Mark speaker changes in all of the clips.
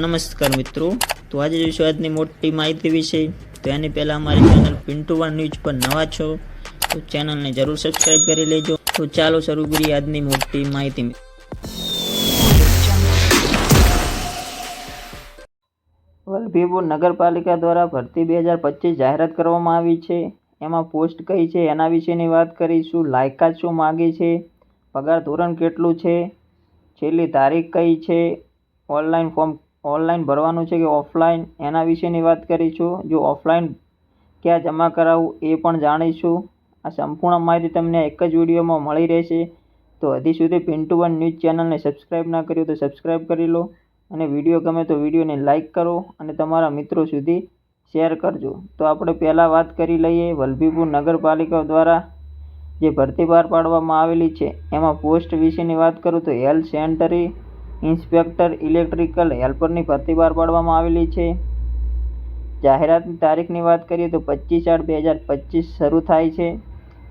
Speaker 1: नमस्कार मित्रों। तो आज जो आज मोटी माहिती विषय तो यानी पहला हमारी चैनल पिंटू वन न्यूज पर नवा छो तो चैनल ने जरूर सब्सक्राइब कर लेजो। तो चालो शुरू करिए आज मोटी माहिती। वल्लभीपुर नगरपालिका द्वारा भर्ती 2025 जाહેરાત કરવામાં આવી છે। એમાં પોસ્ટ કઈ છે એના વિશેની વાત કરીશું। લાયકાત શું માગે છે, પગાર ધોરણ કેટલું છે, છેલ્લી તારીખ કઈ છે, ઓનલાઈન ફોર્મ ઓનલાઈન ભરવાનું છે કે ઓફલાઈન એના વિશેની વાત કરીશું। જો ઓફલાઈન ક્યાં જમા કરાવવું એ પણ જાણીશું। આ સંપૂર્ણ માહિતી તમને એક જ વિડીયોમાં મળી રહેશે। તો હજી સુધી પિન્ટુ વન ન્યૂઝ ચેનલને સબસ્ક્રાઈબ ના કર્યું તો સબસ્ક્રાઈબ કરી લો અને વિડીયો ગમે તો વિડીયોને લાઇક કરો અને તમારા મિત્રો સુધી શેર કરજો। તો આપણે પહેલાં વાત કરી લઈએ વલ્લભીપુર નગરપાલિકા દ્વારા જે ભરતી બહાર પાડવામાં આવેલી છે એમાં પોસ્ટ વિશેની વાત કરું તો હેલ્થ સેન્ટરી ઇન્સ્પેક્ટર ઇલેક્ટ્રિકલ હેલ્પરની ભરતી બહાર પાડવામાં આવેલી છે। જાહેરાતની તારીખની વાત કરીએ તો 25/8/2025 શરૂ થાય છે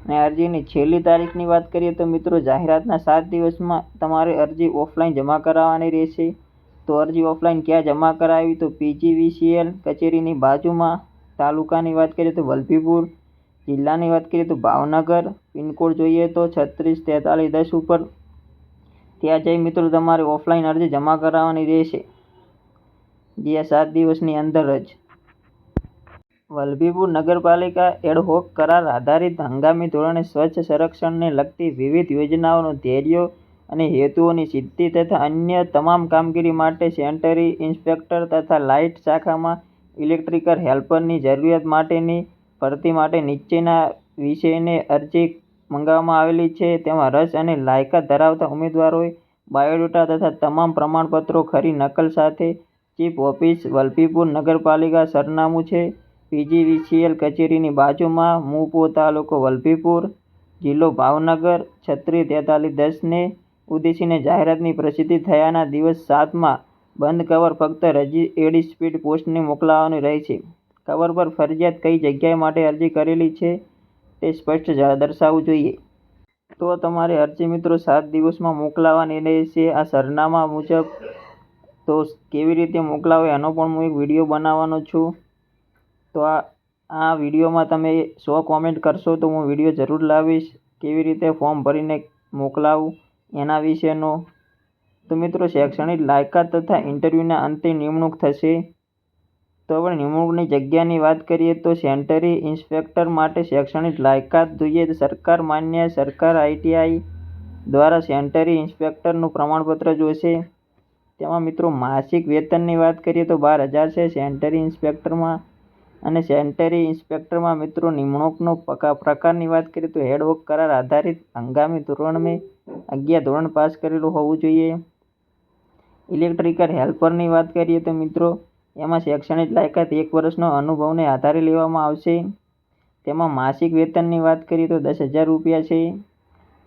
Speaker 1: અને અરજીની છેલ્લી તારીખની વાત કરીએ તો મિત્રો જાહેરાતના 7 દિવસમાં તમારે અરજી ઓફલાઈન જમા કરાવવાની રહેશે। તો અરજી ઓફલાઈન ક્યાં જમા કરાવી તો PGVCL કચેરીની બાજુમાં, તાલુકાની વાત કરીએ તો વલ્લભીપુર, જિલ્લાની વાત કરીએ તો ભાવનગર, પિનકોડ જોઈએ તો 364310 ઉપર ત્યાં જઈ મિત્રો તમારે ઓફલાઈન અરજી જમા કરાવવાની રહેશે જે 7 દિવસની અંદર જ। વલ્લભીપુર નગરપાલિકા એડહોક કરાર આધારિત હંગામી ધોરણે સ્વચ્છ સંરક્ષણને લગતી વિવિધ યોજનાઓનો ધ્યેયો અને હેતુઓની સિદ્ધિ તથા અન્ય તમામ કામગીરી માટે સેન્ટરી ઇન્સ્પેક્ટર તથા લાઇટ શાખામાં ઇલેક્ટ્રિકલ હેલ્પરની જરૂરિયાત માટેની ભરતી માટે નીચેના વિષયને અરજી મંગાવવામાં આવેલી છે। તેમાં રસ અને લાયકાત ધરાવતા ઉમેદવારોએ બાયોડેટા તથા તમામ પ્રમાણપત્રો ખરી નકલ સાથે ચીફ ઓફિસ વલ્લભીપુર નગરપાલિકા સરનામું છે PGVCL કચેરીની બાજુમાં, મુપો તાલુકો વલ્લભીપુર, જિલ્લો ભાવનગર 364310 ને ઉદ્દેશીને જાહેરાતની પ્રસિદ્ધિ થયાના દિવસ 7માં બંધ કવર ફક્ત એડી સ્પીડ પોસ્ટને મોકલવાનું રહેશે। કવર પર ફરજિયાત કઈ જગ્યાએ માટે અરજી કરેલી છે તે સ્પષ્ટ દર્શાવવું જોઈએ। તો તમારે અરજી મિત્રો 7 દિવસમાં મોકલાવવાની રહેશે આ સરનામા મુજબ। તો કેવી રીતે મોકલાવે એનો પણ હું એક વિડીયો બનાવવાનો છું। તો આ વિડીયોમાં તમે 100 કોમેન્ટ કરશો તો હું વિડીયો જરૂર લાવીશ કેવી રીતે ફોર્મ ભરીને મોકલાવું એના વિશેનો। તો મિત્રો શૈક્ષણિક લાયકાત તથા ઇન્ટરવ્યૂના અંતે નિમણૂક થશે। તો આપણે નિમણૂકની જગ્યાની વાત કરીએ તો સેન્ટરી ઇન્સ્પેક્ટર માટે શૈક્ષણિક લાયકાત જોઈએ તો સરકાર માન્ય સરકાર ITI દ્વારા સેન્ટરી ઇન્સ્પેક્ટરનું પ્રમાણપત્ર જોશે। તેમાં મિત્રો માસિક વેતનની વાત કરીએ તો 12,000 છે સેન્ટરી ઇન્સ્પેક્ટરમાં। અને સેન્ટરી ઇન્સ્પેક્ટરમાં મિત્રો નિમણૂકનો પ્રકારની વાત કરીએ તો હેડહોક કરાર આધારિત હંગામી ધોરણે 11 ધોરણ પાસ કરેલું હોવું જોઈએ। ઇલેક્ટ્રિકલ હેલ્પરની વાત કરીએ તો મિત્રો એમાં શૈક્ષણિક લાયકાત 1 વર્ષનો અનુભવને આધારે લેવામાં આવશે। તેમાં માસિક વેતનની વાત કરીએ તો 10,000 રૂપિયા છે।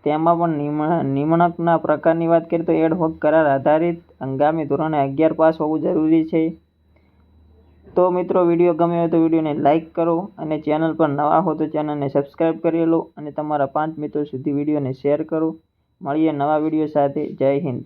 Speaker 1: તેમાં પણ નિમણૂકના પ્રકારની વાત કરીએ તો એડહોક કરાર આધારિત હંગામી ધોરણે 11 પાસ હોવું જરૂરી છે। તો મિત્રો વિડીયો ગમ્યો હોય તો વિડીયોને લાઇક કરો અને ચેનલ પર નવા હો તો ચેનલને સબસ્ક્રાઈબ કરી લો અને તમારા 5 મિત્રો સુધી વિડીયોને શેર કરો। મળીએ નવા વિડીયો સાથે। જય હિન્દ।